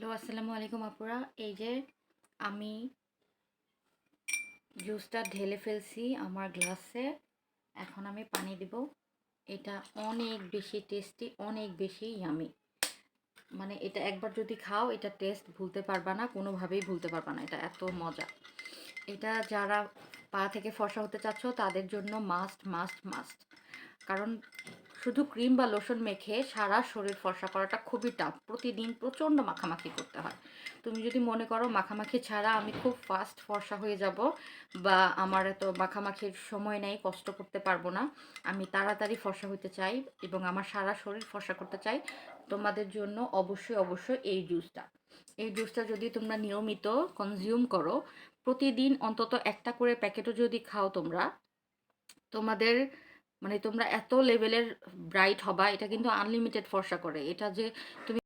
Hello, আসসালামু আলাইকুম আপুরা। এই যে আমি জুসটা ঢেলে ফেলছি আমার গ্লাসে। এখন আমি পানি দিব। এটা অনেক বেশি টেস্টি, অনেক বেশি ইয়ামি। মানে এটা একবার যদি খাও, এটা টেস্ট ভুলতে পারবা না, কোনোভাবেই ভুলতে পারবা না। এটা এত মজা। এটা যারা পা থেকে ফর্সা হতে চাচ্ছ তাদের জন্য মাস্ট মাস্ট মাস্ট। কারণ শুধু ক্রিম বা লোশন মেখে সারা শরীর ফর্সা করাটা খুবই টাফ। প্রতিদিন প্রচণ্ড মাখামাখি করতে হয়। তুমি যদি মনে করো মাখামাখি ছাড়া আমি খুব ফাস্ট ফর্সা হয়ে যাব, বা আমার এত মাখামাখির সময় নেই, কষ্ট করতে পারবো না, আমি তাড়াতাড়ি ফর্সা হতে চাই এবং আমার সারা শরীর ফর্সা করতে চাই, তোমাদের জন্য অবশ্যই অবশ্যই এই জুসটা যদি তোমরা নিয়মিত কনজিউম করো, প্রতিদিন অন্তত একটা করে প্যাকেটও যদি খাও তোমরা, তোমাদের মানে তোমরা এত লেভেলের ব্রাইট হবা। এটা কিন্তু আনলিমিটেড ফর্সা করে। এটা যে তুমি